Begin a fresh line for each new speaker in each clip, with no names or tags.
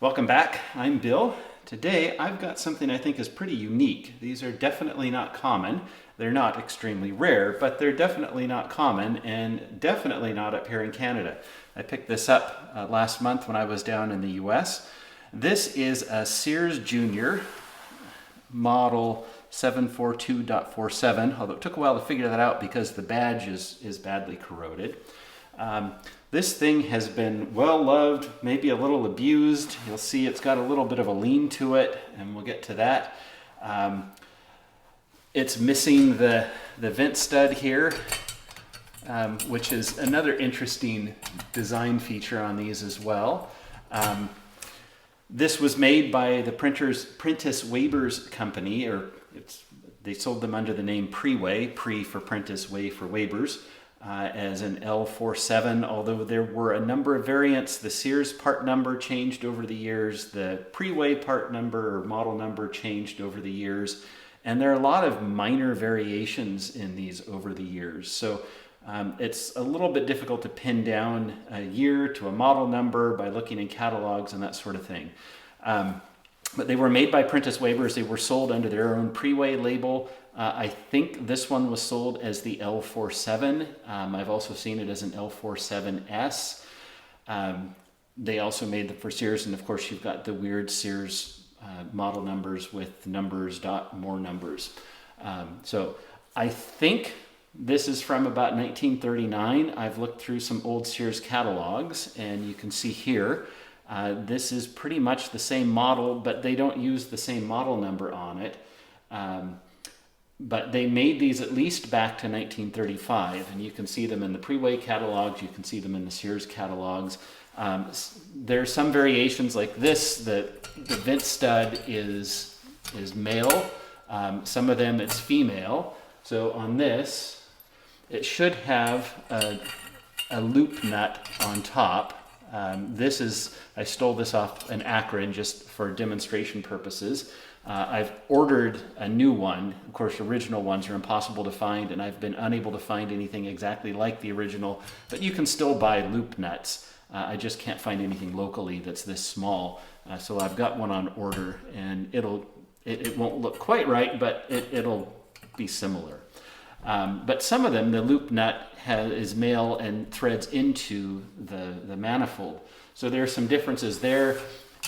Welcome back. I'm Bill. Today I've got something I think is pretty unique. These are definitely not common. They're not extremely rare, but they're definitely not common and definitely not up here in Canada. I picked this up last month when I was down in the US. This is a Sears Junior model 742.47, although it took a while to figure that out because the badge is badly corroded. This thing has been well loved, maybe a little abused. You'll see it's got a little bit of a lean to it, and we'll get to that. It's missing the vent stud here, which is another interesting design feature on these as well. This was made by the Prentiss Wabers Company, or they sold them under the name Pre-Way, Pre for Prentiss, Way for Wabers. As an L47, although there were a number of variants. The Sears part number changed over the years, the Pre-Way part number or model number changed over the years, and there are a lot of minor variations in these over the years. So it's a little bit difficult to pin down a year to a model number by looking in catalogs and that sort of thing. But they were made by Prentiss Wabers. They were sold under their own Pre-Way label. I think this one was sold as the L47. I've also seen it as an L47S. They also made them for Sears, and of course you've got the weird Sears model numbers with numbers dot more numbers. So I think this is from about 1939. I've looked through some old Sears catalogs, and you can see here this is pretty much the same model, but they don't use the same model number on it. But they made these at least back to 1935, and you can see them in the Pre-Way catalogs, you can see them in the Sears catalogs. There's some variations like this. The vent stud is male, some of them it's female. So on this, it should have a loop nut on top. I stole this off an Akron just for demonstration purposes. I've ordered a new one. Of course, original ones are impossible to find, and I've been unable to find anything exactly like the original, but you can still buy loop nuts. I just can't find anything locally that's this small. So I've got one on order, and it won't look quite right, but it'll be similar. But some of them, the loop nut is male and threads into the manifold. So there are some differences there.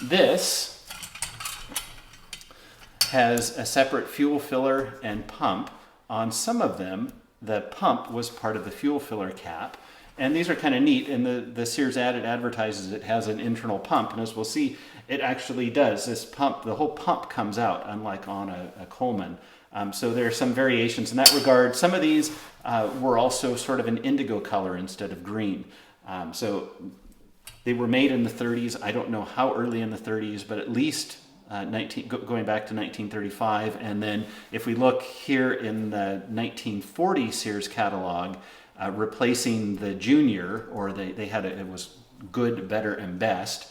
This has a separate fuel filler and pump. On some of them, the pump was part of the fuel filler cap. And these are kind of neat. And the Sears ad, it advertises it has an internal pump. And as we'll see, it actually does. This pump, the whole pump comes out, unlike on a Coleman. So there are some variations in that regard. Some of these were also sort of an indigo color instead of green. So they were made in the 30s. I don't know how early in the 30s, but at least going back to 1935. And then if we look here in the 1940 Sears catalog, replacing the Junior, or they had it was good, better, and best,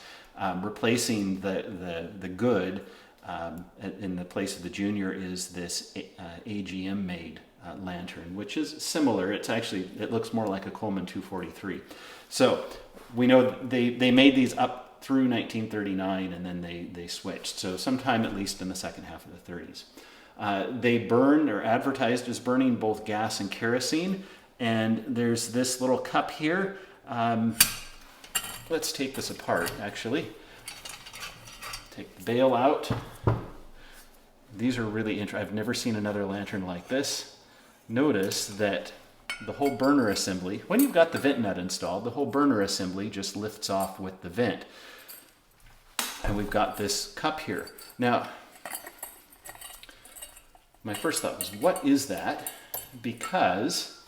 replacing the good in the place of the Junior is this AGM made lantern, which is similar. It looks more like a Coleman 243. So we know they made these up through 1939, and then they switched. So sometime at least in the second half of the 30s. They burn, or advertised as burning, both gas and kerosene. And there's this little cup here. Let's take this apart, actually. Take the bail out. These are really interesting. I've never seen another lantern like this. Notice that the whole burner assembly, when you've got the vent nut installed, the whole burner assembly just lifts off with the vent. And we've got this cup here. Now, my first thought was, what is that? Because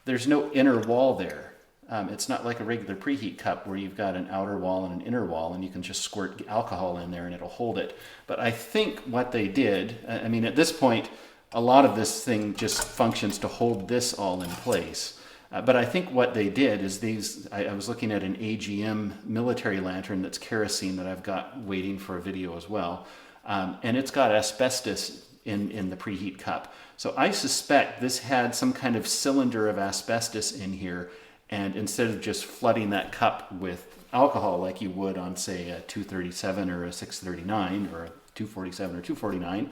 there's no inner wall there. It's not like a regular preheat cup where you've got an outer wall and an inner wall, and you can just squirt alcohol in there and it'll hold it. But I think what they did, I mean, at this point, a lot of this thing just functions to hold this all in place. But I think what they did is I was looking at an AGM military lantern that's kerosene that I've got waiting for a video as well. And it's got asbestos in the preheat cup. So I suspect this had some kind of cylinder of asbestos in here, and instead of just flooding that cup with alcohol like you would on, say, a 237 or a 639 or a 247 or 249,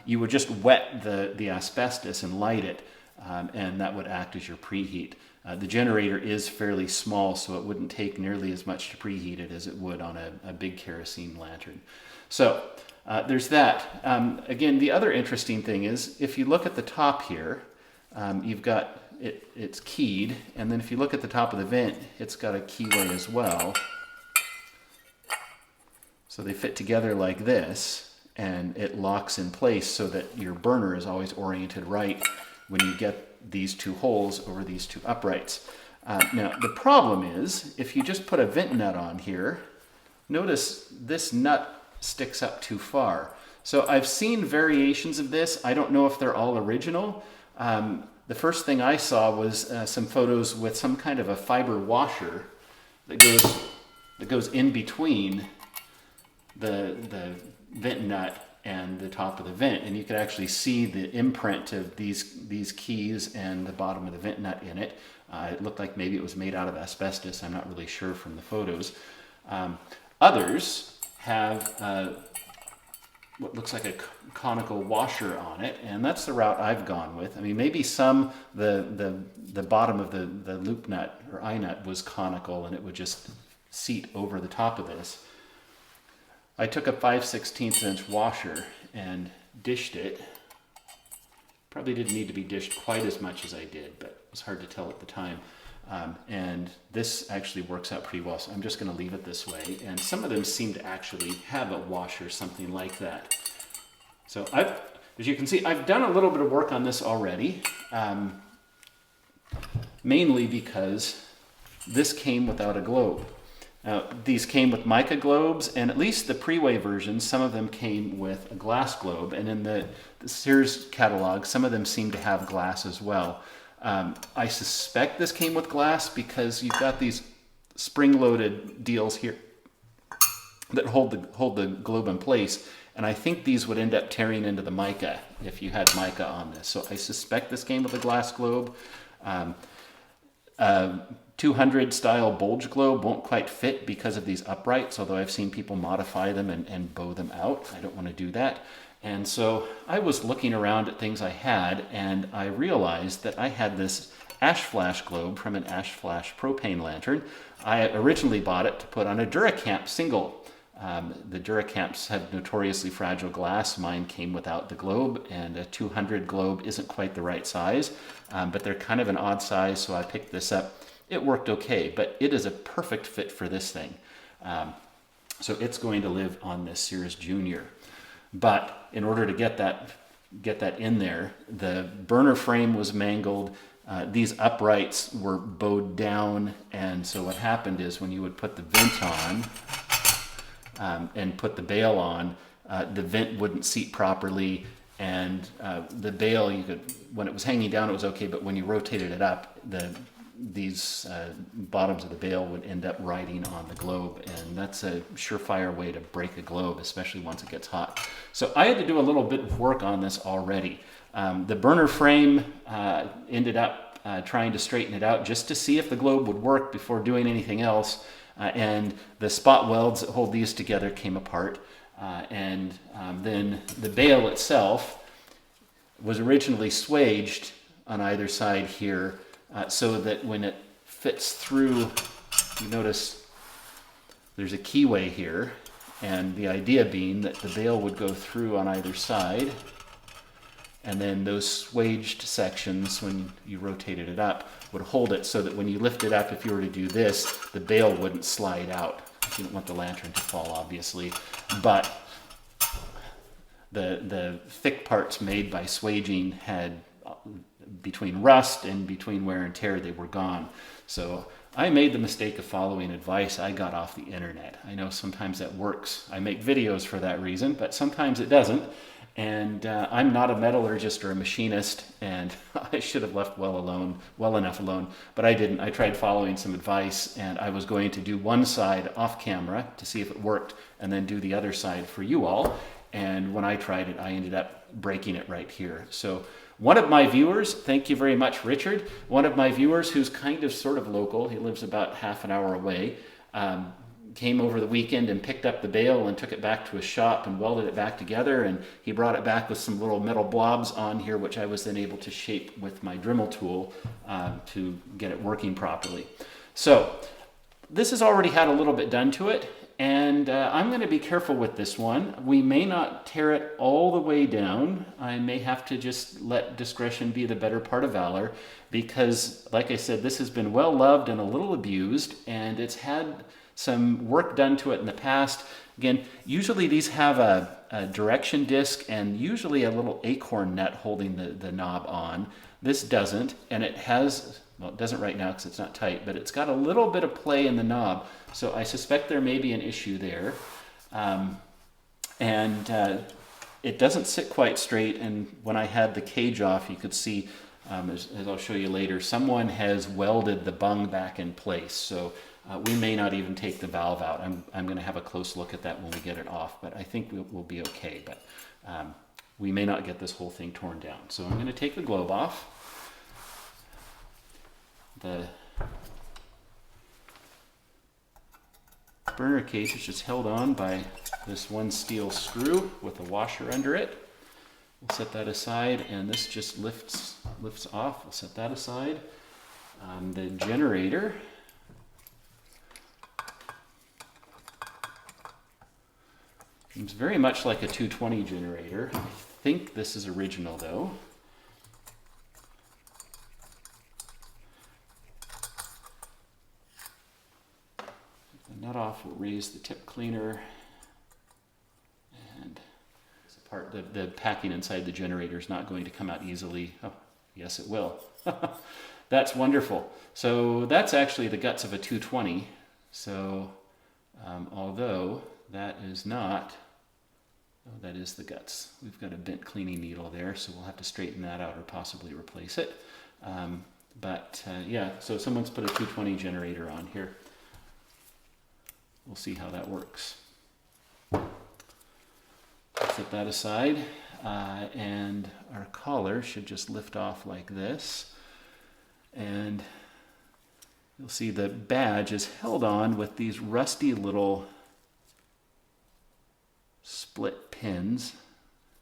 you would just wet the asbestos and light it, and that would act as your preheat. The generator is fairly small, so it wouldn't take nearly as much to preheat it as it would on a big kerosene lantern. So there's that. Again, the other interesting thing is, if you look at the top here, you've got it's keyed, and then if you look at the top of the vent, it's got a keyway as well. So they fit together like this, and it locks in place so that your burner is always oriented right when you get these two holes over these two uprights. Now, the problem is, if you just put a vent nut on here, notice this nut sticks up too far. So I've seen variations of this. I don't know if they're all original. The first thing I saw was some photos with some kind of a fiber washer that goes in between the vent nut and the top of the vent, and you could actually see the imprint of these keys and the bottom of the vent nut in it. It looked like maybe it was made out of asbestos. I'm not really sure from the photos. Others have what looks like a conical washer on it, and that's the route I've gone with. I mean, maybe the bottom of the loop nut or eye nut was conical and it would just seat over the top of this. I took a 5/16 inch washer and dished it. Probably didn't need to be dished quite as much as I did, but it was hard to tell at the time. And this actually works out pretty well, so I'm just going to leave it this way. And some of them seem to actually have a washer, something like that. So as you can see, I've done a little bit of work on this already, mainly because this came without a globe. Now, these came with mica globes, and at least the pre-way versions, some of them came with a glass globe, and in the Sears catalog, some of them seem to have glass as well. I suspect this came with glass because you've got these spring-loaded deals here that hold the globe in place, and I think these would end up tearing into the mica if you had mica on this. So I suspect this came with a glass globe. 200 style bulge globe won't quite fit because of these uprights, although I've seen people modify them and bow them out. I don't want to do that. And so I was looking around at things I had, and I realized that I had this ash flash globe from an ash flash propane lantern. I originally bought it to put on a Duracamp single. The Duracamps have notoriously fragile glass. Mine came without the globe, and a 200 globe isn't quite the right size, but they're kind of an odd size, so I picked this up. It worked okay, but it is a perfect fit for this thing. So it's going to live on this Sears Junior. But in order to get that in there, the burner frame was mangled. These uprights were bowed down, and so what happened is when you would put the vent on and put the bail on, the vent wouldn't seat properly, and the bail, when it was hanging down, it was okay, but when you rotated it up, these bottoms of the bail would end up riding on the globe, and that's a surefire way to break a globe, especially once it gets hot. So I had to do a little bit of work on this already. The burner frame ended up trying to straighten it out just to see if the globe would work before doing anything else, and the spot welds that hold these together came apart, and then the bail itself was originally swaged on either side here, so that when it fits through, you notice there's a keyway here, and the idea being that the bail would go through on either side, and then those swaged sections, when you rotated it up, would hold it so that when you lift it up, if you were to do this, the bail wouldn't slide out. You don't want the lantern to fall, obviously, but the thick parts made by swaging had, between rust and between wear and tear, they were gone. So I made the mistake of following advice I got off the internet. I know sometimes that works. I make videos for that reason, but sometimes it doesn't. And I'm not a metallurgist or a machinist, and I should have left well enough alone, but I didn't. I tried following some advice, and I was going to do one side off camera to see if it worked, and then do the other side for you all. And when I tried it, I ended up breaking it right here. So One of my viewers, thank you very much, Richard, one of my viewers who's kind of sort of local, he lives about half an hour away, came over the weekend and picked up the bale and took it back to his shop and welded it back together, and he brought it back with some little metal blobs on here, which I was then able to shape with my Dremel tool to get it working properly. So this has already had a little bit done to it, and I'm going to be careful with this one. We may not tear it all the way down. I may have to just let discretion be the better part of valor, because like I said, this has been well loved and a little abused, and it's had some work done to it in the past. Again, usually these have a direction disc and usually a little acorn nut holding the knob on. This doesn't, and it has, well, it doesn't right now because it's not tight, but it's got a little bit of play in the knob, so I suspect there may be an issue there. It doesn't sit quite straight, and when I had the cage off, you could see, as I'll show you later, someone has welded the bung back in place, so we may not even take the valve out. I'm going to have a close look at that when we get it off, but I think we'll be okay. But we may not get this whole thing torn down. So I'm going to take the globe off. The burner case is just held on by this one steel screw with a washer under it. We'll set that aside, and this just lifts off. We'll set that aside. The generator. Seems very much like a 220 generator. I think this is original though. The nut off will raise the tip cleaner, and this part, the packing inside the generator is not going to come out easily. Oh, yes it will. That's wonderful. So that's actually the guts of a 220. So although that is not, oh, that is the guts. We've got a bent cleaning needle there, so we'll have to straighten that out or possibly replace it. Yeah, so someone's put a 220 generator on here. We'll see how that works. Set that aside, and our collar should just lift off like this. And you'll see the badge is held on with these rusty little split pins,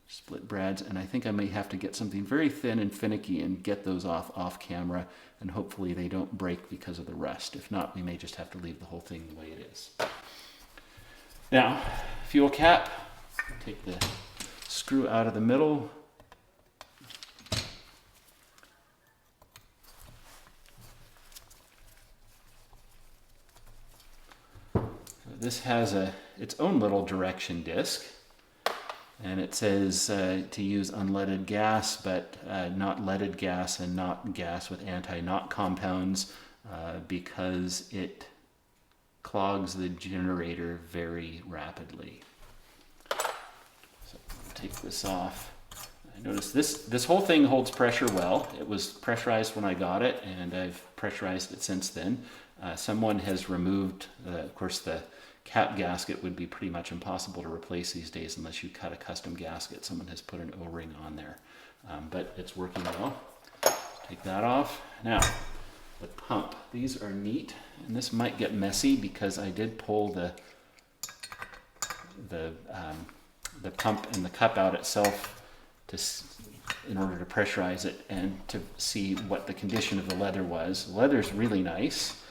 split brads, and I think I may have to get something very thin and finicky and get those off camera, and hopefully they don't break because of the rust. If not, we may just have to leave the whole thing the way it is. Now, fuel cap, take the screw out of the middle. This has its own little direction disc, and it says to use unleaded gas, but not leaded gas and not gas with anti-knock compounds, because it clogs the generator very rapidly. So I'll take this off. I notice this whole thing holds pressure well. It was pressurized when I got it, and I've pressurized it since then. Someone has removed, of course, the cap gasket would be pretty much impossible to replace these days unless you cut a custom gasket. Someone has put an O-ring on there, but it's working well. Take that off. Now, the pump. These are neat, and this might get messy because I did pull the pump and the cup out itself in order to pressurize it and to see what the condition of the leather was. The leather's really nice.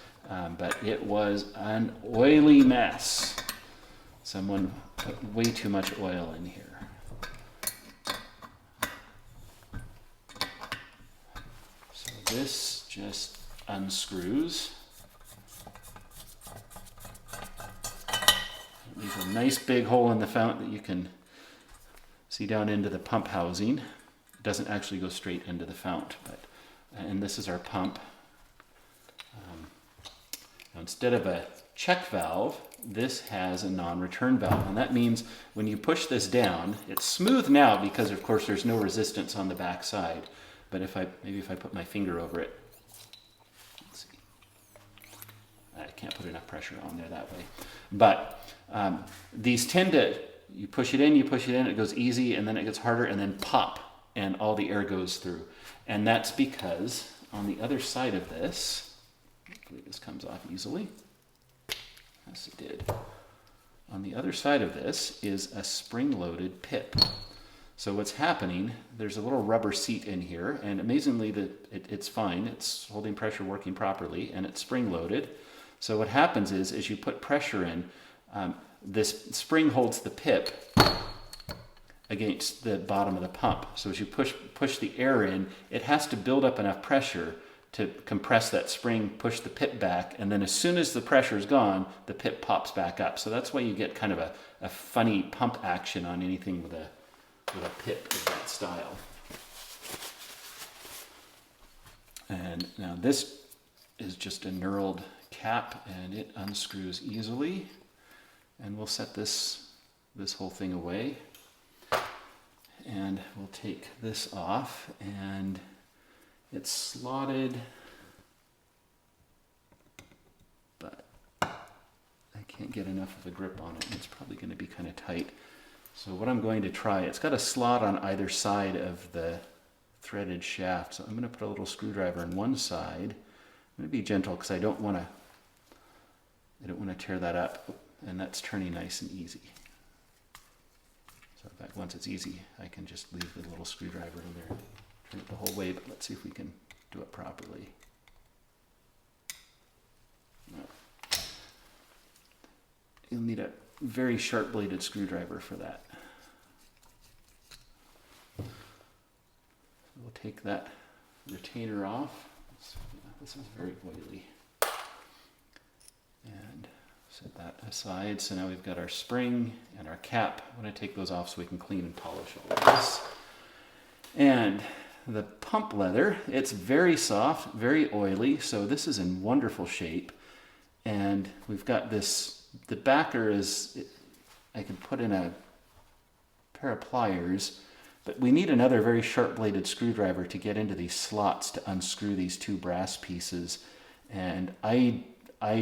But it was an oily mess. Someone put way too much oil in here. So this just unscrews. Leaves a nice big hole in the fount that you can see down into the pump housing. It doesn't actually go straight into the fount, and this is our pump. Instead of a check valve, this has a non-return valve, and that means when you push this down, it's smooth now because of course there's no resistance on the back side, but maybe if I put my finger over it, let's see, I can't put enough pressure on there that way, but these tend to, you push it in, it goes easy, and then it gets harder, and then pop, and all the air goes through. And that's because on the other side of this, hopefully this comes off easily. Yes, it did. On the other side of this is a spring-loaded pip. So what's happening, there's a little rubber seat in here, and amazingly it's fine. It's holding pressure, working properly, and it's spring-loaded. So what happens is, as you put pressure in, this spring holds the pip against the bottom of the pump. So as you push the air in, it has to build up enough pressure to compress that spring, push the pip back, and then as soon as the pressure is gone, the pip pops back up. So that's why you get kind of a funny pump action on anything with a pip of that style. And now this is just a knurled cap, and it unscrews easily. And we'll set this whole thing away. And we'll take this off, and it's slotted, but I can't get enough of a grip on it. It's probably going to be kind of tight. So what I'm going to try, it's got a slot on either side of the threaded shaft. So I'm going to put a little screwdriver on one side. I'm going to be gentle because I don't want to tear that up. And that's turning nice and easy. So in fact, once it's easy, I can just leave the little screwdriver in there. Turn it the whole way, but let's see if we can do it properly. No. You'll need a very sharp bladed screwdriver for that. We'll take that retainer off. This is very oily. And set that aside. So now we've got our spring and our cap. I'm going to take those off so we can clean and polish all of this. And the pump leather, it's very soft, very oily, so this is in wonderful shape. And we've got this, the backer is, I can put in a pair of pliers, but we need another very sharp bladed screwdriver to get into these slots to unscrew these two brass pieces. And I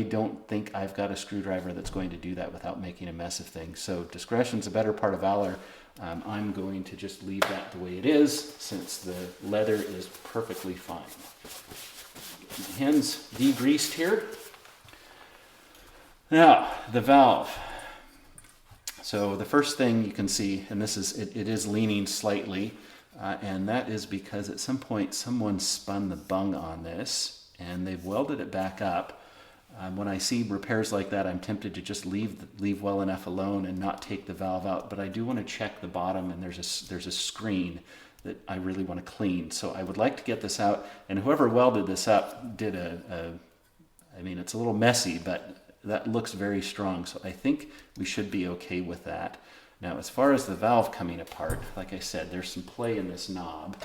don't think I've got a screwdriver that's going to do that without making a mess of things. So discretion's a better part of valor. I'm going to just leave that the way it is since the leather is perfectly fine. Get my hands degreased here. Now, the valve. So the first thing you can see, and this is, it is leaning slightly, and that is because at some point someone spun the bung on this and they've welded it back up. When I see repairs like that, I'm tempted to just leave well enough alone and not take the valve out. But I do want to check the bottom, and there's a screen that I really want to clean. So I would like to get this out. And whoever welded this up did I mean, it's a little messy, but that looks very strong. So I think we should be okay with that. Now, as far as the valve coming apart, like I said, there's some play in this knob.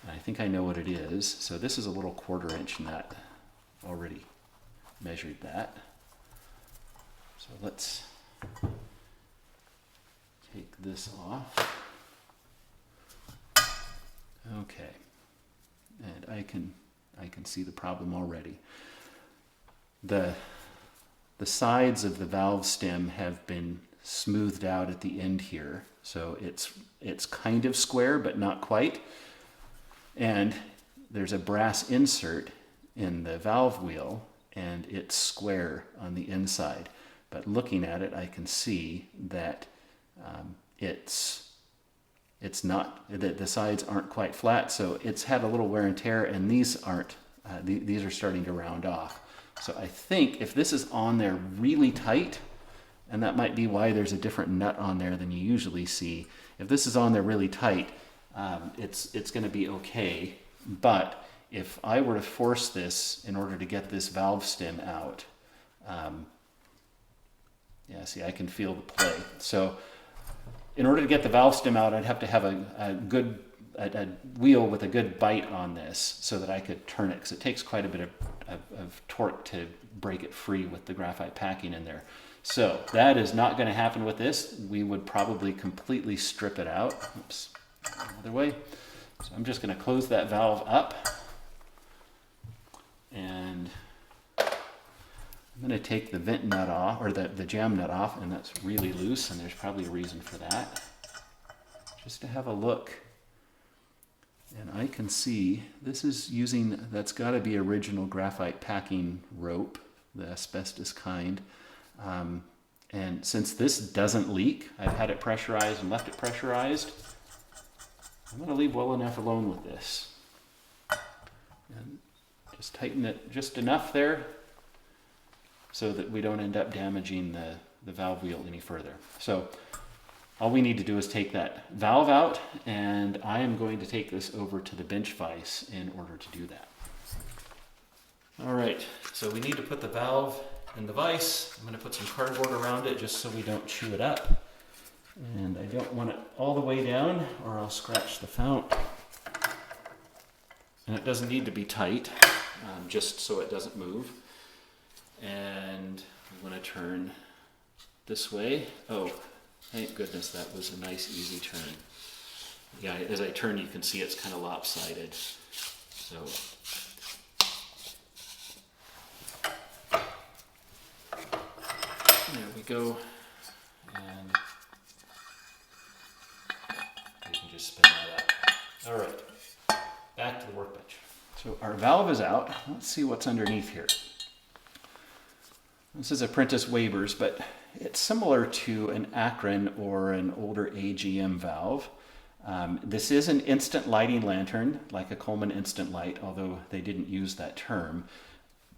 And I think I know what it is. So this is a little 1/4 inch nut already. Measured that. So let's take this off. Okay. And I can see the problem already. The sides of the valve stem have been smoothed out at the end here. So it's kind of square, but not quite. And there's a brass insert in the valve wheel, and it's square on the inside. But looking at it, I can see that it's not, the sides aren't quite flat, so it's had a little wear and tear, and these aren't, these are starting to round off. So I think if this is on there really tight, and that might be why there's a different nut on there than you usually see. If this is on there really tight, it's going to be okay. But if I were to force this in order to get this valve stem out, yeah, see, I can feel the play. So in order to get the valve stem out, I'd have to have a wheel with a good bite on this so that I could turn it, because it takes quite a bit of torque to break it free with the graphite packing in there. So that is not going to happen with this. We would probably completely strip it out. Oops, another way. So I'm just going to close that valve up, and I'm going to take the vent nut off, or the jam nut off, and that's really loose, and there's probably a reason for that. Just to have a look And I can see this is using, that's got to be original graphite packing rope, the asbestos kind. And since this doesn't leak, I've had it pressurized and left it pressurized. I'm going to leave well enough alone with this. And just tighten it just enough there so that we don't end up damaging the valve wheel any further. So all we need to do is take that valve out, and I am going to take this over to the bench vise in order to do that. All right, so we need to put the valve in the vise. I'm going to put some cardboard around it just so we don't chew it up. And I don't want it all the way down or I'll scratch the fount. And it doesn't need to be tight, just so it doesn't move. And I'm going to turn this way. Oh, thank goodness that was a nice easy turn. Yeah, as I turn you can see it's kind of lopsided. So there we go. And you can just spin that up. All right, back to the workbench. So our valve is out. Let's see what's underneath here. This is a Prentiss Wabers, but it's similar to an Akron or an older AGM valve. This is an instant lighting lantern, like a Coleman Instant Light, although they didn't use that term.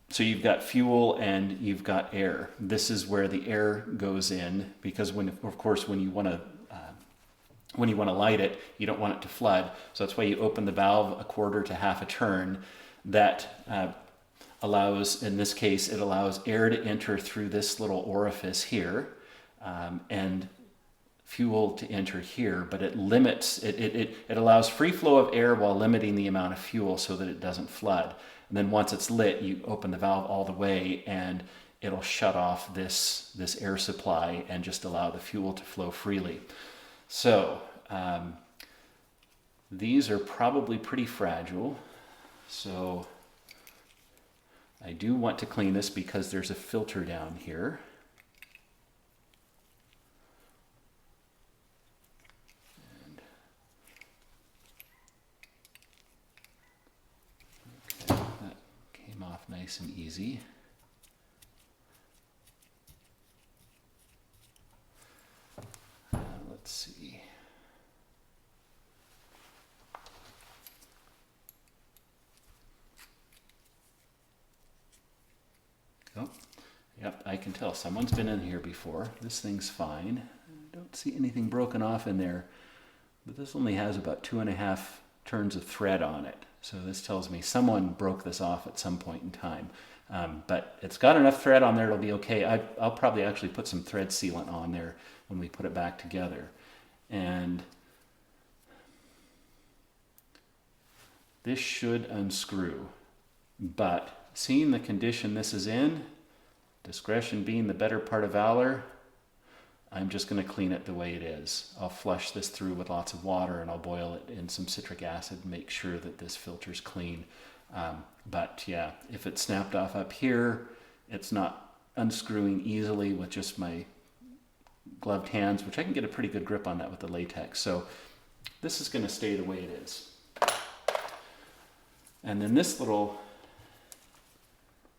So you've got fuel and you've got air. This is where the air goes in, because when you want to light it, you don't want it to flood. So that's why you open the valve a quarter to half a turn. That allows, in this case, it allows air to enter through this little orifice here, and fuel to enter here, but it limits, it allows free flow of air while limiting the amount of fuel so that it doesn't flood. And then once it's lit, you open the valve all the way and it'll shut off this air supply and just allow the fuel to flow freely. So these are probably pretty fragile. So I do want to clean this because there's a filter down here. Okay, that came off nice and easy. Let's see. Oh, yep, I can tell someone's been in here before. This thing's fine. I don't see anything broken off in there, but this only has about 2.5 turns of thread on it. So this tells me someone broke this off at some point in time. But it's got enough thread on there, it'll be okay. I'll probably actually put some thread sealant on there when we put it back together. And this should unscrew, but seeing the condition this is in, discretion being the better part of valor, I'm just going to clean it the way it is. I'll flush this through with lots of water and I'll boil it in some citric acid and make sure that this filter's clean. But yeah, if it's snapped off up here, it's not unscrewing easily with just my gloved hands, which I can get a pretty good grip on that with the latex. So this is going to stay the way it is. And then this little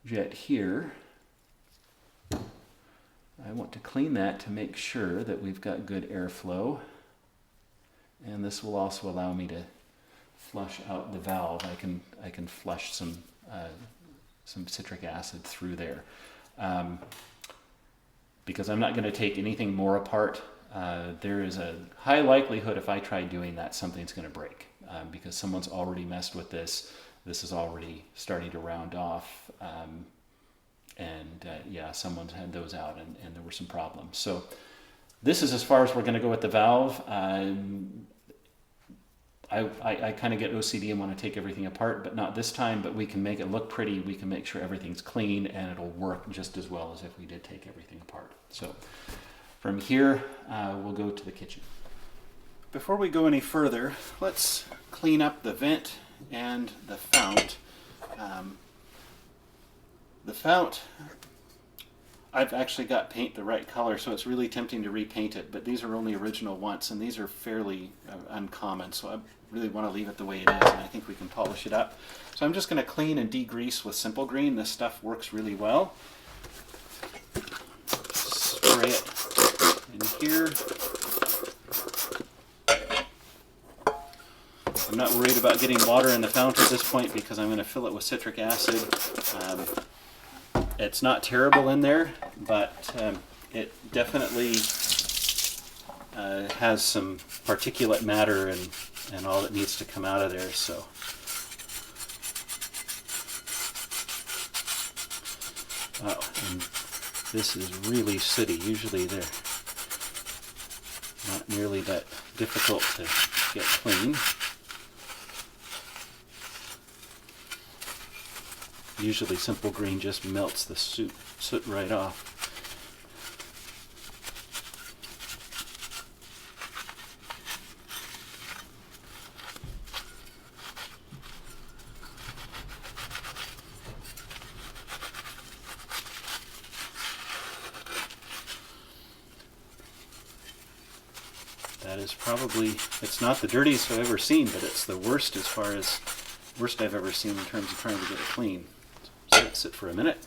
jet here, I want to clean that to make sure that we've got good airflow. And this will also allow me to flush out the valve. I can flush some citric acid through there. Because I'm not going to take anything more apart. There is a high likelihood if I try doing that, something's going to break. Because someone's already messed with this. This is already starting to round off. Yeah, someone's had those out and there were some problems. So this is as far as we're going to go with the valve. I kind of get OCD and want to take everything apart, but not this time. But we can make it look pretty. We can make sure everything's clean and it'll work just as well as if we did take everything apart. So from here, we'll go to the kitchen. Before we go any further, let's clean up the vent and the fount. The fount, I've actually got paint the right color, so it's really tempting to repaint it, but these are only original once, and these are fairly uncommon, so I really want to leave it the way it is, and I think we can polish it up. So I'm just going to clean and degrease with Simple Green. This stuff works really well. Spray it in here. I'm not worried about getting water in the fount at this point because I'm going to fill it with citric acid. It's not terrible in there, but it definitely has some particulate matter and all that needs to come out of there. So and this is really sooty. Usually they're not nearly that difficult to get clean. Usually Simple Green just melts the soot right off. That is probably, it's not the dirtiest I've ever seen, but it's the worst as far as worst I've ever seen in terms of trying to get it clean. So let it sit for a minute.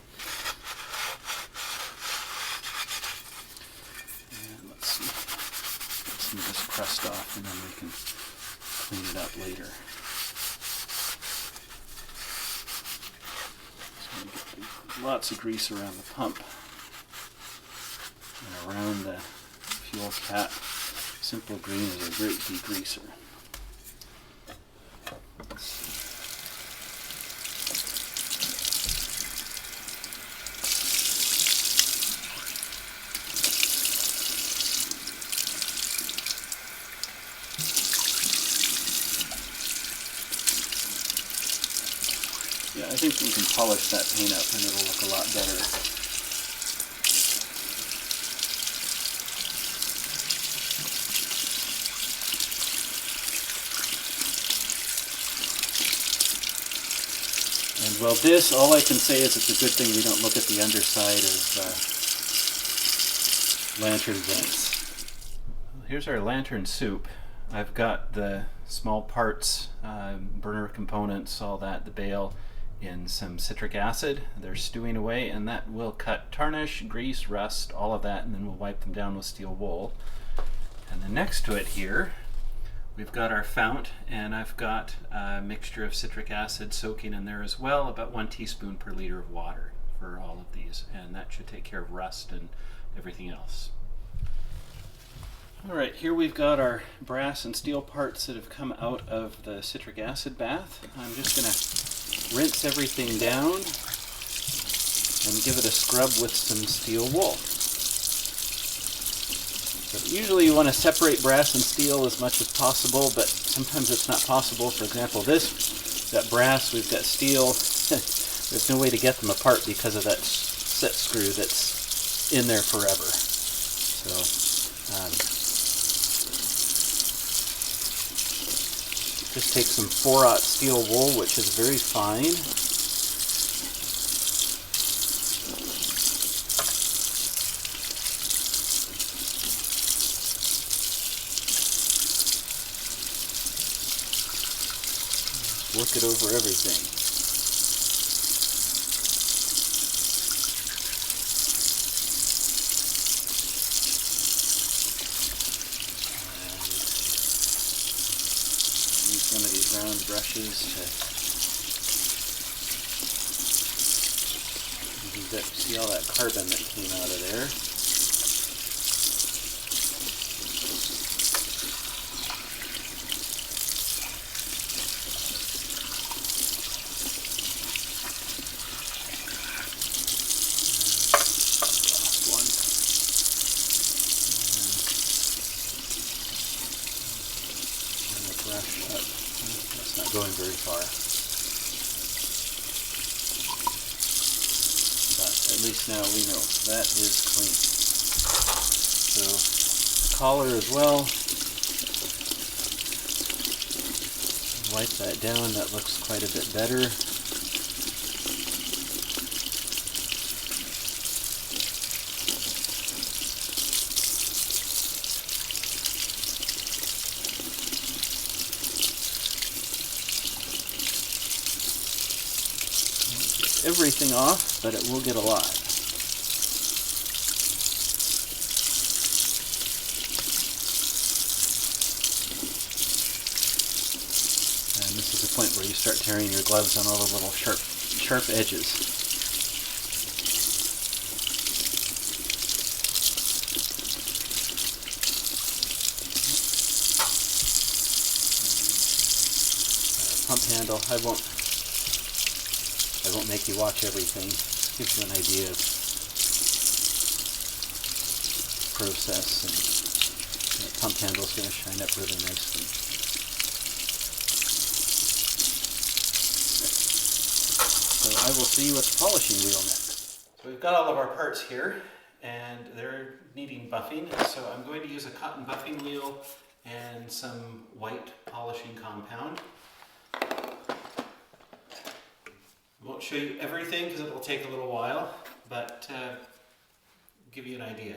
And let's see, get some of this crust off and then we can clean it up later. So we get lots of grease around the pump and around the fuel cap. Simple Green is a great degreaser. Yeah, I think we can polish that paint up and it'll look a lot better. And well, this, all I can say is it's a good thing we don't look at the underside of lantern vents. Here's our lantern soup. I've got the small parts, burner components, all that, the bale, in some citric acid. They're stewing away, and that will cut tarnish, grease, rust, all of that, and then we'll wipe them down with steel wool. And then next to it here, we've got our fount, and I've got a mixture of citric acid soaking in there as well, about 1 teaspoon per liter of water for all of these, and that should take care of rust and everything else. Alright, here we've got our brass and steel parts that have come out of the citric acid bath. I'm just going to rinse everything down and give it a scrub with some steel wool. So usually you want to separate brass and steel as much as possible, but sometimes it's not possible. For example, this, that brass, we've got steel. There's no way to get them apart because of that set screw that's in there forever. So just take some 4/0 steel wool, which is very fine. Work it over everything. One of these round brushes to see all that carbon that came out of there. Last one. And a brush up. It's not going very far, but at least now we know that is clean. So collar as well, wipe that down, that looks quite a bit better. everything off, but it will get a lot. And this is the point where you start tearing your gloves on all the little sharp edges. Pump handle. I won't make you watch everything. Just gives you an idea of process, and that pump handle is going to shine up really nicely. So I will see you at the polishing wheel next. So we've got all of our parts here, and they're needing buffing. So I'm going to use a cotton buffing wheel and some white polishing compound. Won't show you everything because it will take a little while, but give you an idea.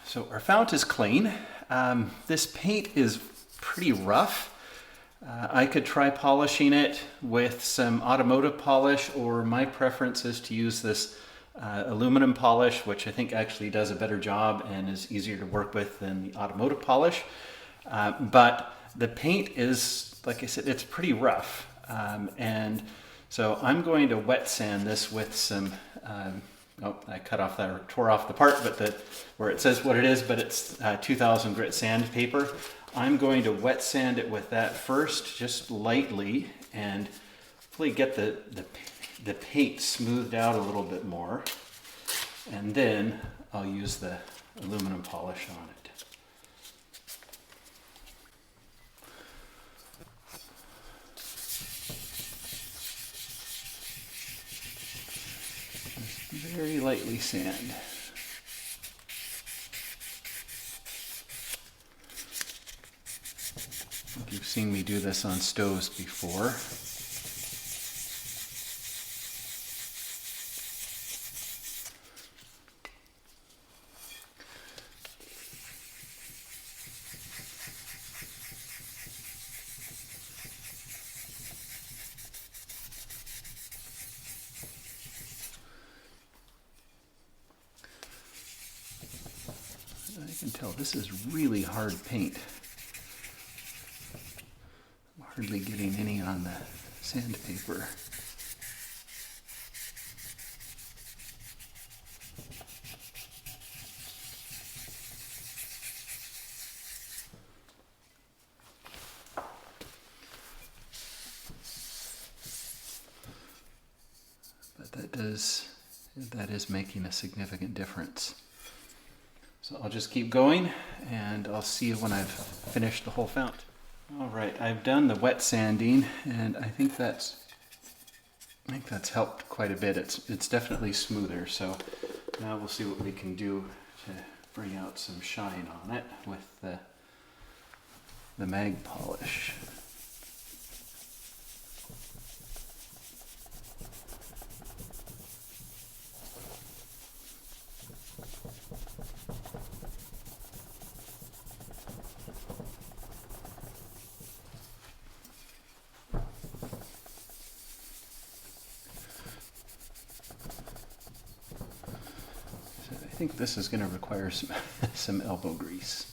So our fount is clean. This paint is pretty rough. I could try polishing it with some automotive polish, or my preference is to use this aluminum polish, which I think actually does a better job and is easier to work with than the automotive polish. But the paint is, like I said, it's pretty rough. And so I'm going to wet sand this with some, I tore off the part, but where it says what it is, but it's 2000 grit sandpaper. I'm going to wet sand it with that first, just lightly, and hopefully get the paint smoothed out a little bit more. And then I'll use the aluminum polish on it. very lightly sand. I think you've seen me do this on stoves before. I can tell this is really hard paint. I'm hardly getting any on the sandpaper. But that is making a significant difference. So I'll just keep going and I'll see you when I've finished the whole fount. All right, I've done the wet sanding and I think that's helped quite a bit. It's definitely smoother. So now we'll see what we can do to bring out some shine on it with the mag polish. I think this is going to require some elbow grease.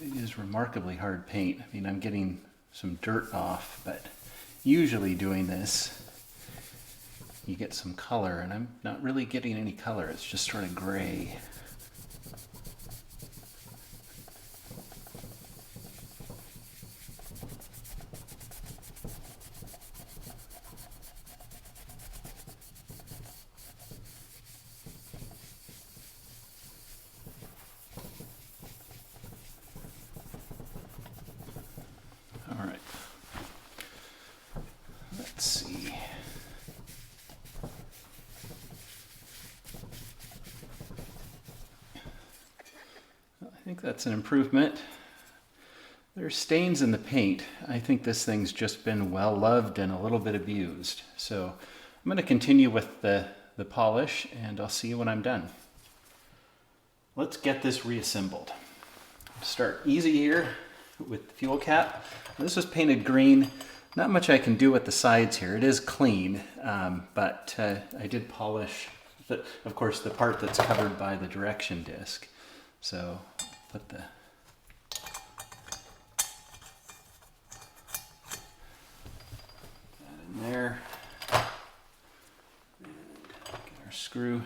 It is remarkably hard paint. I mean, I'm getting some dirt off, but usually doing this, you get some color, and I'm not really getting any color. It's just sort of gray. All right. Let's see. I think that's an improvement. There's stains in the paint. I think this thing's just been well loved and a little bit abused. So I'm going to continue with the polish and I'll see you when I'm done. Let's get this reassembled. Start easy here with the fuel cap. This was painted green. Not much I can do with the sides here. It is clean, but I did polish, of course, the part that's covered by the direction disc. So put that in there. And get our screw.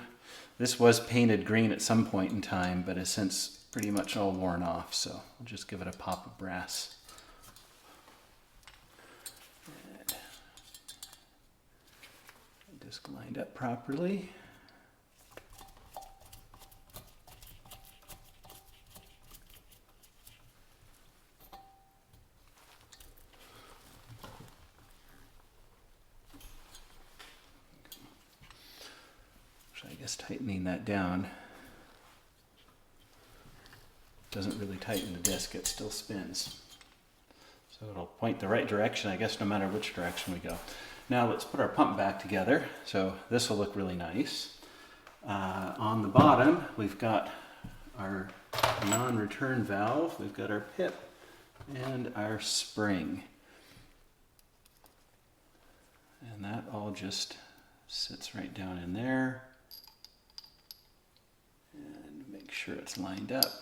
This was painted green at some point in time, but has since pretty much all worn off. So I'll just give it a pop of brass. And disc lined up properly. I guess tightening that down doesn't really tighten the disc, it still spins. So it'll point the right direction, I guess, no matter which direction we go. Now let's put our pump back together. So this will look really nice. On the bottom, we've got our non-return valve, we've got our pip, and our spring. And that all just sits right down in there. And make sure it's lined up.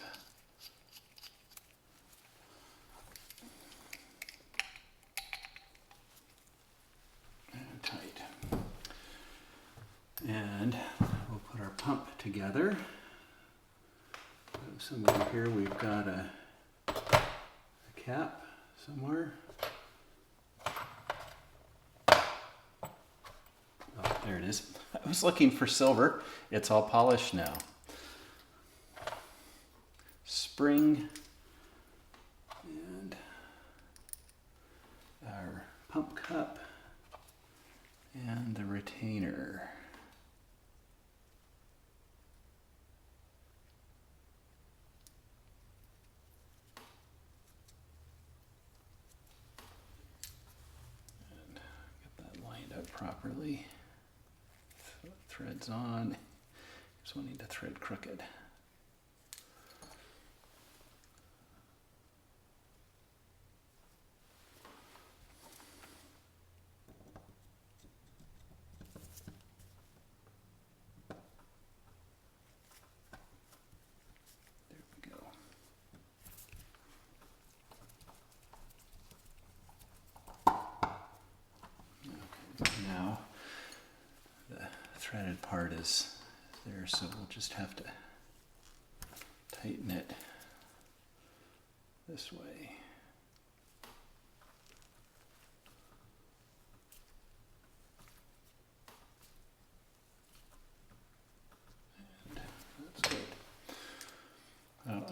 And tight. And we'll put our pump together. Somewhere here we've got a cap somewhere. Oh, there it is. I was looking for silver. It's all polished now. pump cup and the retainer. And get that lined up properly. Threads on. Just wanting to thread crooked. Now the threaded part is there, so we'll just have to tighten it this way. And that's good.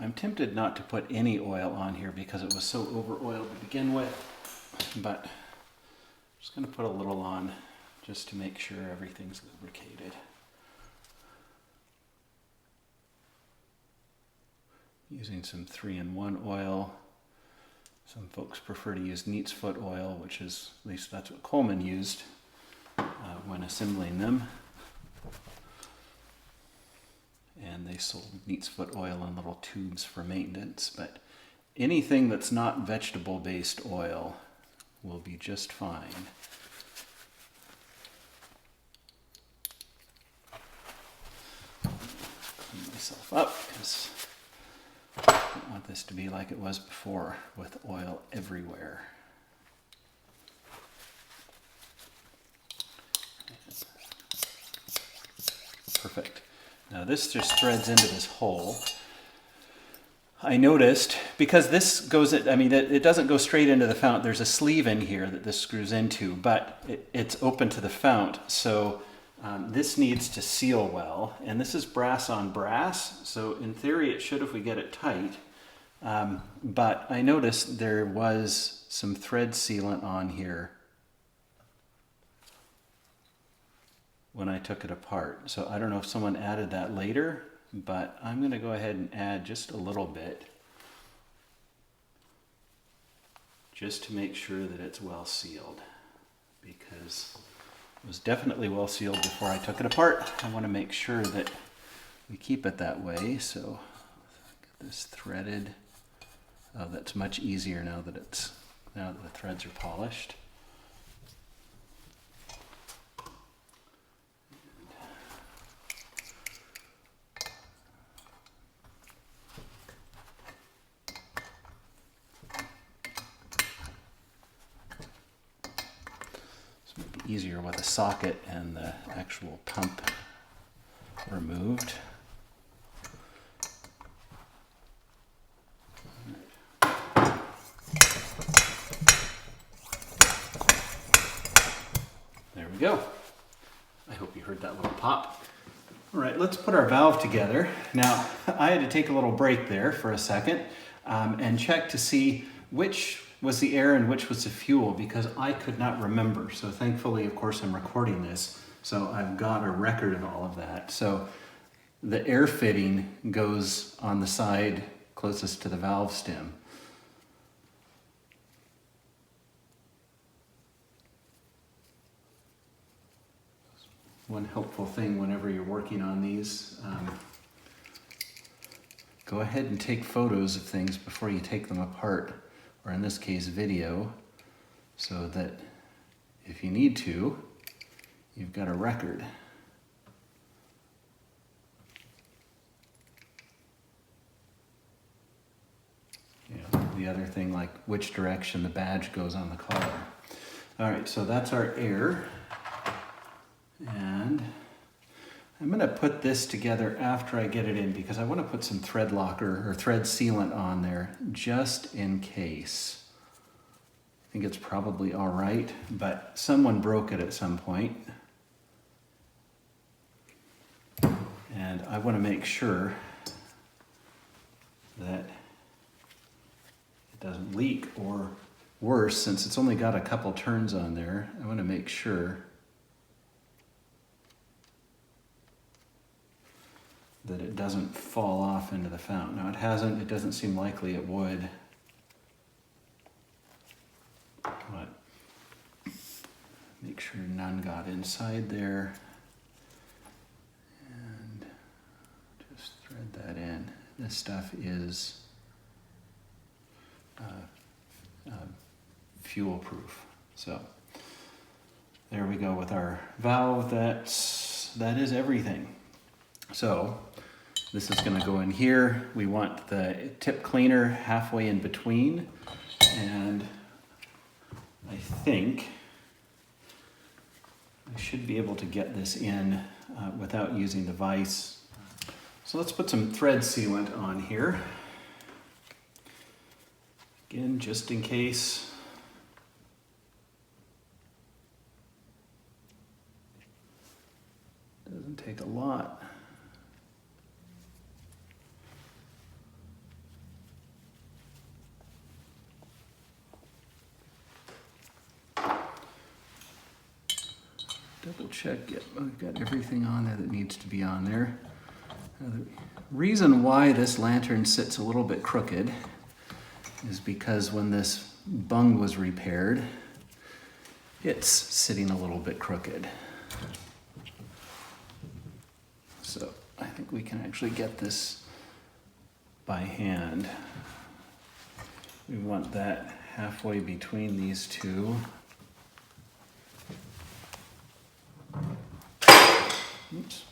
I'm tempted not to put any oil on here because it was so over-oiled to begin with, but just going to put a little on just to make sure everything's lubricated. Using some 3-in-1 oil. Some folks prefer to use neat's foot oil, which is, at least that's what Coleman used when assembling them. And they sold neat's foot oil in little tubes for maintenance, but anything that's not vegetable-based oil will be just fine. Clean myself up because I don't want this to be like it was before with oil everywhere. Perfect. Now this just threads into this hole. I noticed, because this goes, it doesn't go straight into the fount. There's a sleeve in here that this screws into, but it's open to the fount. So this needs to seal well. And this is brass on brass. So in theory, it should if we get it tight. But I noticed there was some thread sealant on here when I took it apart. So I don't know if someone added that later, but I'm going to go ahead and add just a little bit just to make sure that it's well sealed, because it was definitely well sealed before I took it apart. I want to make sure that we keep it that way. So get this threaded. Oh, that's much easier now that the threads are polished. Easier with a socket and the actual pump removed. There we go. I hope you heard that little pop. All right, let's put our valve together. Now, I had to take a little break there for a second and check to see which was the air and which was the fuel, because I could not remember. So thankfully, of course, I'm recording this, so I've got a record of all of that. So the air fitting goes on the side closest to the valve stem. One helpful thing whenever you're working on these, go ahead and take photos of things before you take them apart, or in this case video, so that if you need to, you've got a record. You know, the other thing, like which direction the badge goes on the collar. All right, so that's our air. And I'm going to put this together after I get it in, because I want to put some thread locker or thread sealant on there just in case. I think it's probably all right, but someone broke it at some point. And I want to make sure that it doesn't leak, or worse, since it's only got a couple turns on there, I want to make sure that it doesn't fall off into the fount. Now it hasn't, it doesn't seem likely it would. But make sure none got inside there. And just thread that in. This stuff is fuel proof. So there we go with our valve. That is everything. So this is going to go in here. We want the tip cleaner halfway in between, and I think I should be able to get this in without using the vise. So let's put some thread sealant on here. Again, just in case. Doesn't take a lot. Double check, I've got everything on there that needs to be on there. Now, the reason why this lantern sits a little bit crooked is because when this bung was repaired, it's sitting a little bit crooked. So I think we can actually get this by hand. We want that halfway between these two. Oops.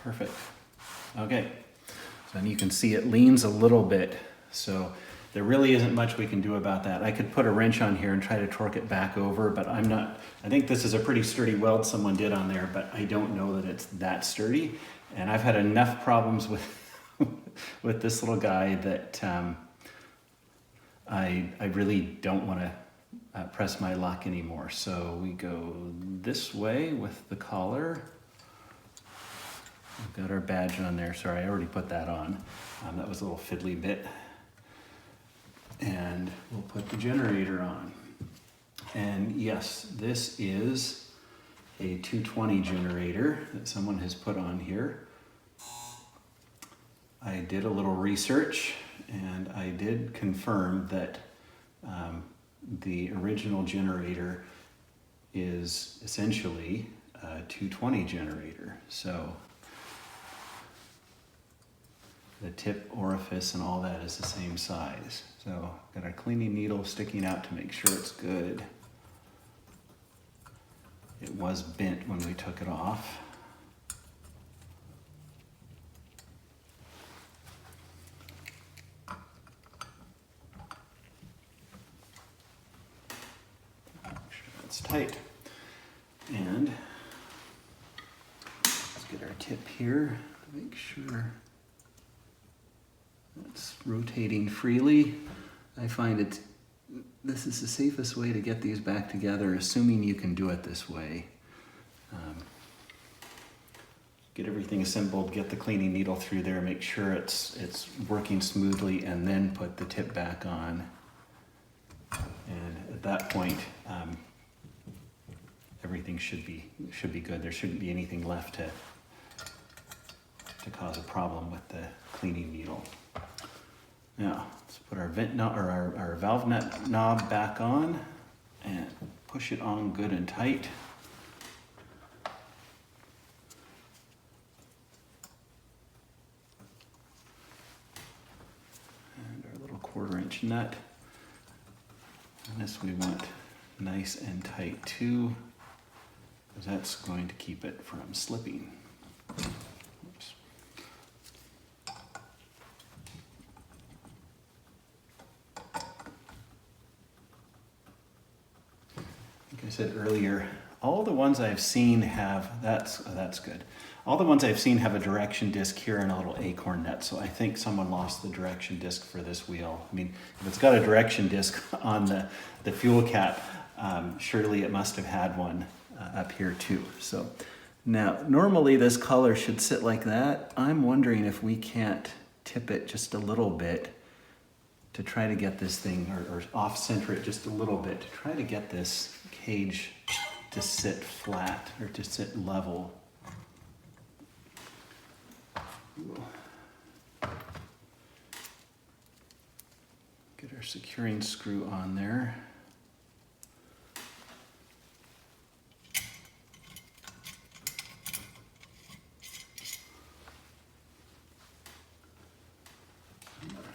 Perfect. Okay. So you can see it leans a little bit. So there really isn't much we can do about that. I could put a wrench on here and try to torque it back over, but I'm not, I think this is a pretty sturdy weld someone did on there, but I don't know that it's that sturdy. And I've had enough problems with with this little guy that I really don't want to press my luck anymore. So we go this way with the collar. We've got our badge on there. Sorry, I already put that on. That was a little fiddly bit. And we'll put the generator on. And yes, this is a 220 generator that someone has put on here. I did a little research and I did confirm that the original generator is essentially a 220 generator. So the tip orifice and all that is the same size. So got our cleaning needle sticking out to make sure it's good. It was bent when we took it off. Make sure that's tight. And let's get our tip here to make sure it's rotating freely. I find this is the safest way to get these back together, assuming you can do it this way. Get everything assembled, get the cleaning needle through there, make sure it's working smoothly, and then put the tip back on. And at that point, everything should be good. There shouldn't be anything left to cause a problem with the cleaning needle. Now, let's put our vent knob or our valve nut knob back on and push it on good and tight. And our little 1/4-inch nut. And this we want nice and tight too, because that's going to keep it from slipping. Oops. Like I said earlier, all the ones I've seen have, that's good. All the ones I've seen have a direction disc here and a little acorn nut, so I think someone lost the direction disc for this wheel. I mean, if it's got a direction disc on the fuel cap, surely it must have had one up here too. So now, normally this collar should sit like that. I'm wondering if we can't tip it just a little bit to try to get this thing, or off-center it just a little bit, to try to get this cage to sit flat, or to sit level. Get our securing screw on there.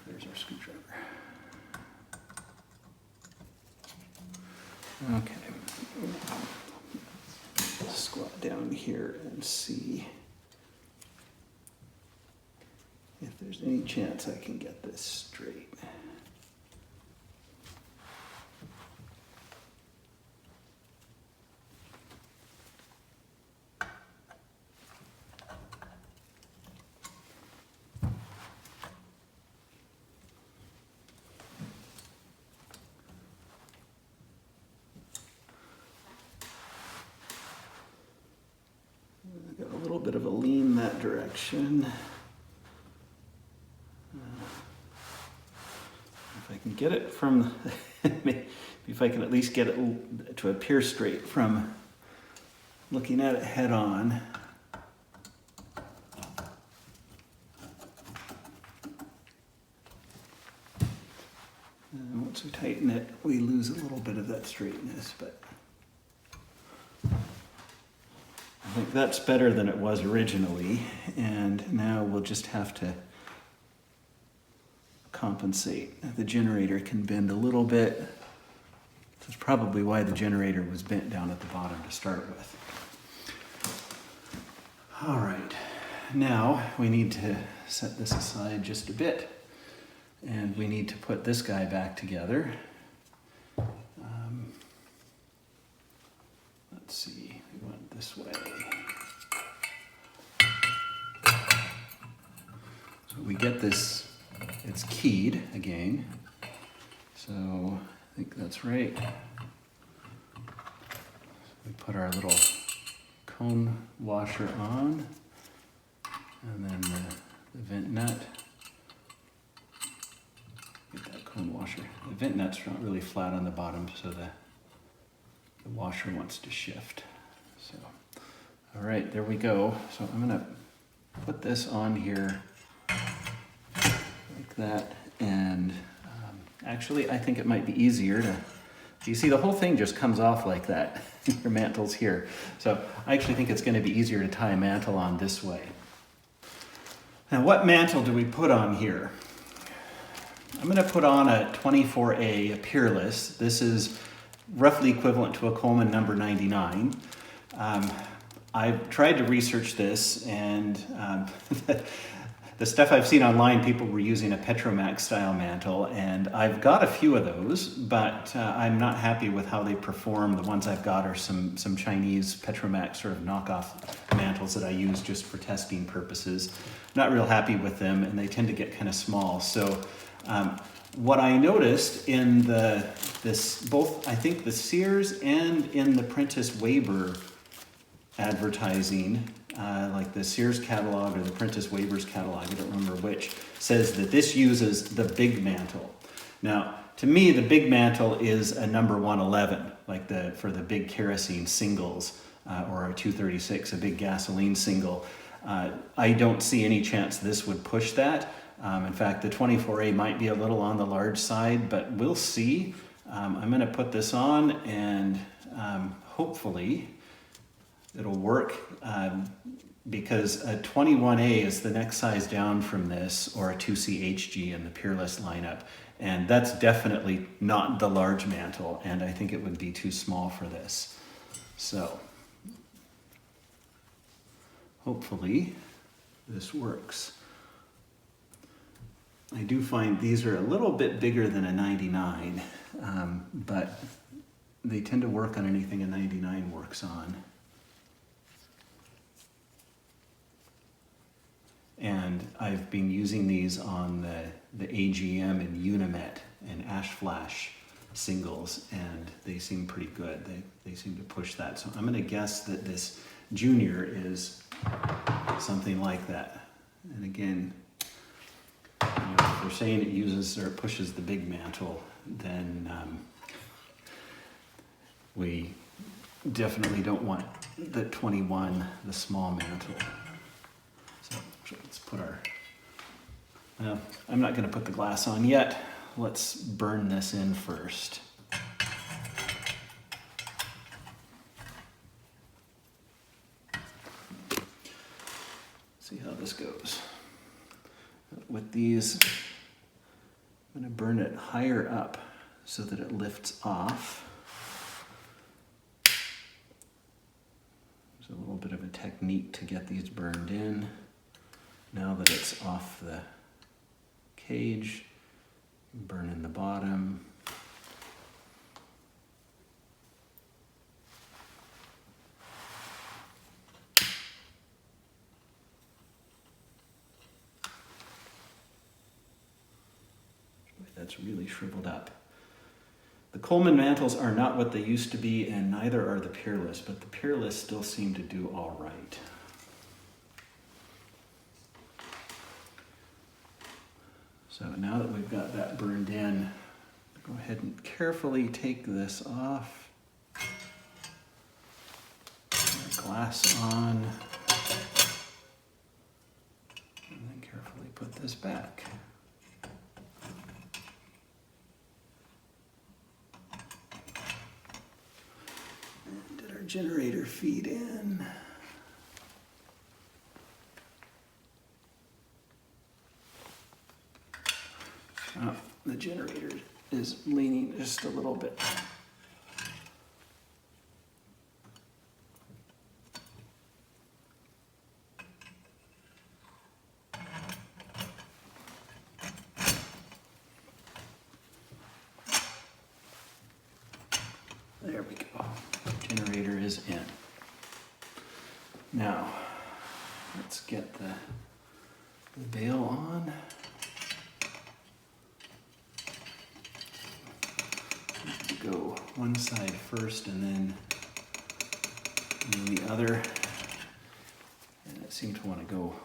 There's our screwdriver. Okay. Squat down here and see if there's any chance I can get this straight. Got a little bit of a lean that direction. If I can get it from, maybe if I can at least get it to appear straight from looking at it head on. And once we tighten it, we lose a little bit of that straightness, but I think that's better than it was originally, and now we'll just have to compensate. The generator can bend a little bit. That's probably why the generator was bent down at the bottom to start with. All right, now we need to set this aside just a bit, and we need to put this guy back together. Let's see, we went this way. So we get this, it's keyed again. So I think that's right. We put our little cone washer on, and then the vent nut. Get that cone washer. The vent nut's not really flat on the bottom, so the washer wants to shift. So, all right, there we go. So I'm gonna put this on here like that, and actually I think it might be easier to, you see the whole thing just comes off like that. Your mantle's here. So I actually think it's gonna be easier to tie a mantle on this way. Now what mantle do we put on here? I'm gonna put on a 24A, a Peerless. This is roughly equivalent to a Coleman number 99. I've tried to research this, and the stuff I've seen online, people were using a Petromax style mantle, and I've got a few of those, but I'm not happy with how they perform. The ones I've got are some Chinese Petromax sort of knockoff mantles that I use just for testing purposes. Not real happy with them, and they tend to get kind of small. So what I noticed in both I think the Sears and in the Prentiss Wabers advertising, like the Sears catalog or the Prentiss Wabers catalog, I don't remember which, says that this uses the big mantle. Now, to me, the big mantle is a number 111, like for the big kerosene singles, or a 236, a big gasoline single. I don't see any chance this would push that. In fact, the 24A might be a little on the large side, but we'll see. I'm going to put this on, and hopefully it'll work, because a 21A is the next size down from this, or a 2CHG in the Peerless lineup, and that's definitely not the large mantle, and I think it would be too small for this. So hopefully this works. I do find these are a little bit bigger than a 99, but they tend to work on anything a 99 works on. And I've been using these on the AGM and Unimet and Ash Flash singles, and they seem pretty good. They seem to push that. So I'm going to guess that this Junior is something like that. And again, they're saying it uses or pushes the big mantle, then we definitely don't want the 21, the small mantle. So let's put our, I'm not going to put the glass on yet. Let's burn this in first. See how this goes. With these, I'm going to burn it higher up so that it lifts off. There's a little bit of a technique to get these burned in. Now that it's off the cage, burn in the bottom. That's really shriveled up. The Coleman mantles are not what they used to be, and neither are the Peerless, but the Peerless still seem to do all right. So now that we've got that burned in, go ahead and carefully take this off. Glass on. And then carefully put this back. Generator feed in. Oh, the generator is leaning just a little bit. There we go. Generator is in. Now, let's get the bail on. Go one side first and then the other. And it seemed to want to go.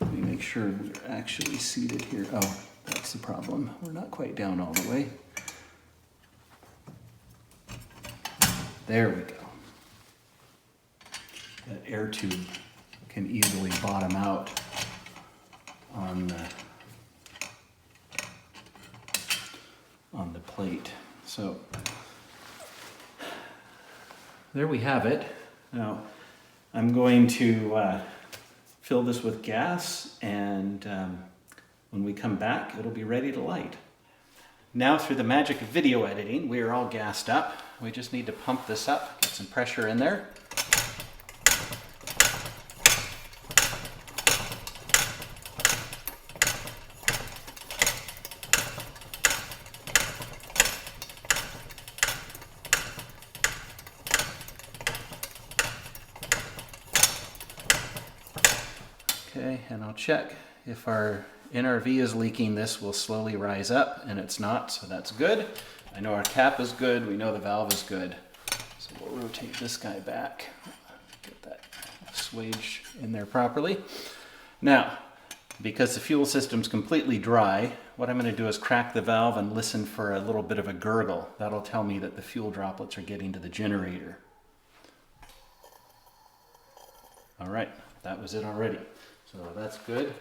Let me make sure we're actually seated here. Oh, that's the problem. We're not quite down all the way. There we go. That air tube can easily bottom out on the plate. So there we have it. Now I'm going to fill this with gas, and when we come back, it'll be ready to light. Now, through the magic of video editing, we are all gassed up. We just need to pump this up, get some pressure in there. Okay, and I'll check if our NRV is leaking. This will slowly rise up, and it's not, so that's good. I know our cap is good, we know the valve is good. So we'll rotate this guy back, get that swage in there properly. Now, because the fuel system's completely dry, what I'm going to do is crack the valve and listen for a little bit of a gurgle. That'll tell me that the fuel droplets are getting to the generator. All right, that was it already. So that's good.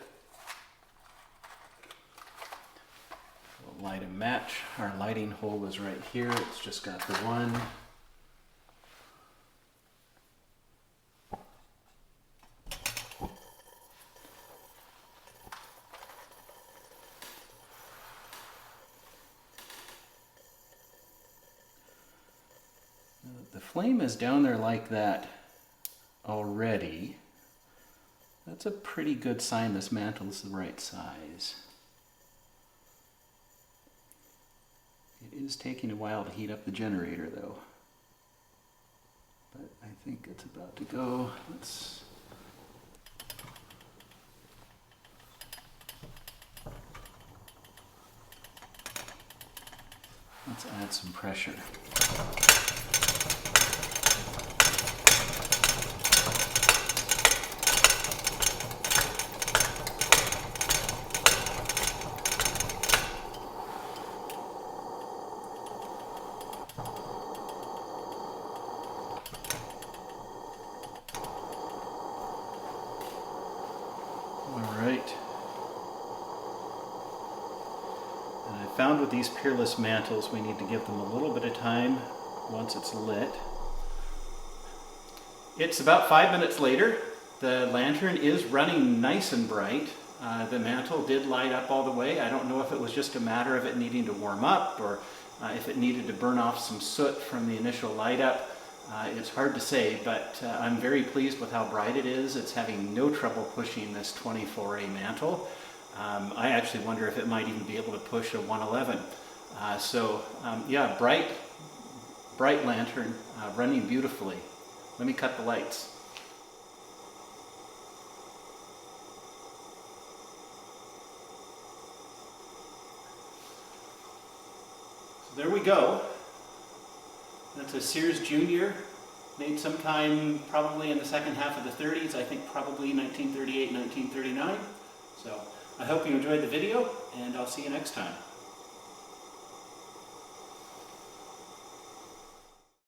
We'll light a match. Our lighting hole was right here. It's just got the one. The flame is down there like that already. That's a pretty good sign this mantle is the right size. It is taking a while to heat up the generator though. But I think it's about to go. Let's add some pressure. All right. And I found with these peerless mantles, we need to give them a little bit of time once it's lit. It's about 5 minutes later. The lantern is running nice and bright. The mantle did light up all the way. I don't know if it was just a matter of it needing to warm up or if it needed to burn off some soot from the initial light up. It's hard to say, but I'm very pleased with how bright it is. It's having no trouble pushing this 24A mantle. I actually wonder if it might even be able to push a 111. Yeah, bright lantern, running beautifully. Let me cut the lights. So there we go. That's a Sears Junior, made sometime probably in the second half of the 30s, I think probably 1938, 1939. So I hope you enjoyed the video, and I'll see you next time.